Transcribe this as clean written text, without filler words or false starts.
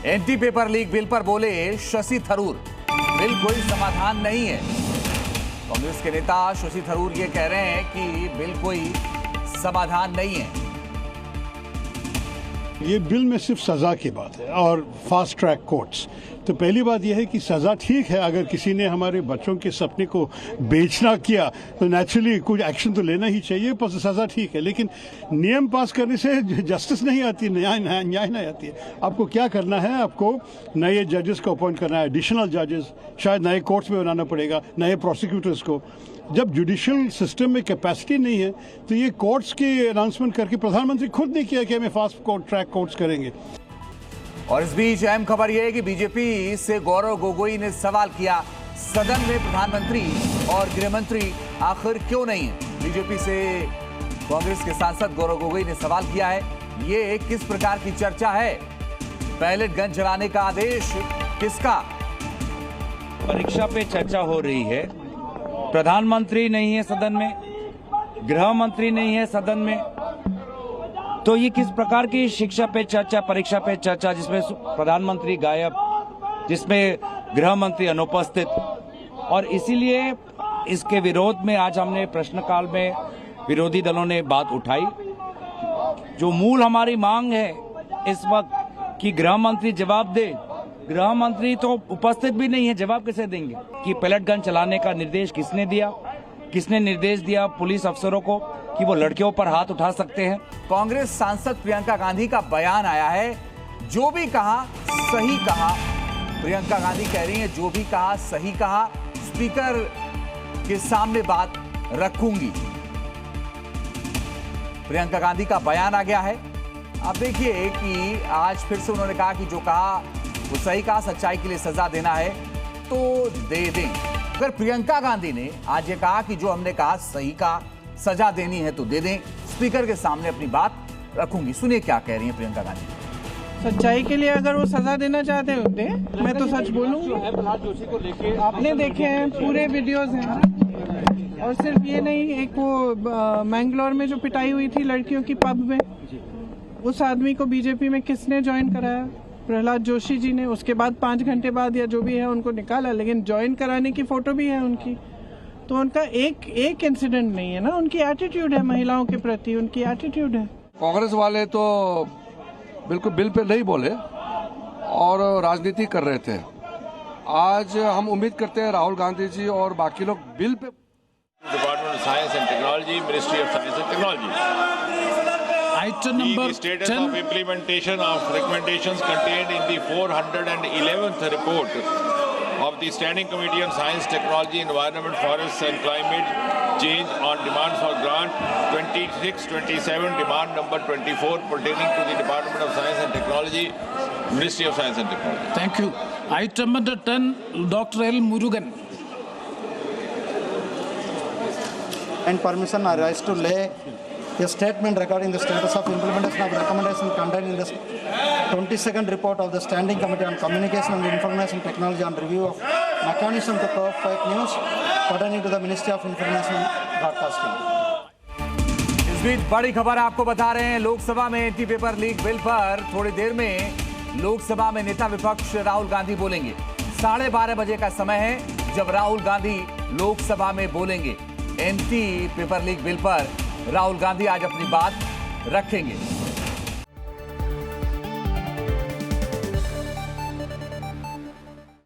Anti paper leak bill पर बोले Shashi Tharoor, bill कोई समाधान नहीं है। कांग्रेस के नेता शशि थरूर ये कह रहे हैं कि बिल कोई समाधान नहीं है। ये बिल में सिर्फ सजा की बात है और फास्ट ट्रैक कोर्ट्स। तो पहली बात यह है कि सजा ठीक है, अगर किसी ने हमारे बच्चों के सपने को बेचना किया तो नेचुरली कुछ एक्शन तो लेना ही चाहिए, पर सजा ठीक है। लेकिन नियम पास करने से जस्टिस नहीं आती, न्याय नहीं आती है। आपको क्या करना है, आपको नए जजेस को अपॉइंट करना है, एडिशनल जजेस, शायद नए कोर्ट्स में बनाना पड़ेगा, नए प्रोसिक्यूटर्स को। जब जुडिशियल सिस्टम में कैपेसिटी नहीं है तो ये कोर्ट्स की अनाउंसमेंट करके प्रधानमंत्री खुद नहीं किया कि हमें फास्ट ट्रैक कोर्ट्स करेंगे। और इस बीच अहम खबर यह है कि बीजेपी से गौरव गोगोई ने सवाल किया, सदन में प्रधानमंत्री और गृहमंत्री आखिर क्यों नहीं है। बीजेपी से कांग्रेस के सांसद गौरव गोगोई ने सवाल किया है, ये किस प्रकार की चर्चा है, पैलेट गन जलाने का आदेश किसका। परीक्षा पे चर्चा हो रही है, प्रधानमंत्री नहीं है सदन में, गृह मंत्री नहीं है सदन में, तो ये किस प्रकार की शिक्षा पे चर्चा, परीक्षा पे चर्चा, जिसमें प्रधानमंत्री गायब, जिसमें गृह मंत्री अनुपस्थित। और इसीलिए इसके विरोध में आज हमने प्रश्नकाल में विरोधी दलों ने बात उठाई। जो मूल हमारी मांग है इस वक्त कि गृह मंत्री जवाब दे, गृह मंत्री तो उपस्थित भी नहीं है, जवाब कैसे देंगे कि पैलेट गन चलाने का निर्देश किसने दिया, किसने निर्देश दिया पुलिस अफसरों को कि वो लड़कियों पर हाथ उठा सकते हैं। कांग्रेस सांसद प्रियंका गांधी का बयान आया है, जो भी कहा सही कहा। प्रियंका गांधी कह रही हैं जो भी कहा सही कहा, स्पीकर के सामने बात रखूंगी। प्रियंका गांधी का बयान आ गया है। अब देखिए कि आज फिर से उन्होंने कहा कि जो कहा वो सही कहा, सच्चाई के लिए सजा देना है तो दे दें। अगर प्रियंका गांधी ने आज ये कहा कि जो हमने कहा सही कहा, सजा देनी है तो दे दें, स्पीकर के सामने अपनी बात रखूंगी। सुनिए क्या कह रही हैं प्रियंका गांधी। सच्चाई के लिए अगर वो सजा देना चाहते होते, मैं तो सच बोलूंगी। आपने देखे हैं, पूरे वीडियोस हैं। और सिर्फ ये नहीं, एक वो मैंगलोर में जो पिटाई हुई थी लड़कियों की पब में, उस आदमी को बीजेपी में किसने ज्वाइन कराया? प्रहलाद जोशी जी ने। उसके बाद 5 घंटे बाद या जो भी है उनको निकाला, लेकिन ज्वाइन कराने की फोटो भी है उनकी। तो उनका एक इंसिडेंट नहीं है ना, उनकी एटीट्यूड है महिलाओं के प्रति, उनकी एटीट्यूड है। कांग्रेस वाले तो बिल्कुल बिल पे नहीं बोले और राजनीति कर रहे थे। आज हम उम्मीद करते हैं राहुल गांधी जी और बाकी लोग bill pay. Department of science and technology, ministry of science and technology. Item number the status 10 of implementation of recommendations contained in the 411th report of the Standing Committee on Science, Technology, Environment, Forests and Climate Change on demand for grant 2627, demand number 24 pertaining to the Department of Science and Technology, Ministry of Science and Technology. Thank you. Item number 10, Dr. L. Murugan. And permission I rise to lay a statement regarding the status of implementation of recommendation contained in the 22nd report of the Standing Committee on Communication and Information Technology on review of mechanism to curb fake news pertaining to the Ministry of Information and Broadcasting. इस बीच बड़ी खबर आपको बता रहे हैं, लोकसभा में anti paper leak bill पर थोड़ी देर में लोकसभा में नेता विपक्ष राहुल गांधी बोलेंगे। 12:30 बजे का समय है जब राहुल गांधी लोकसभा में बोलेंगे। एंटी पेपर लीक बिल पर राहुल गांधी आज अपनी बात रखेंगे।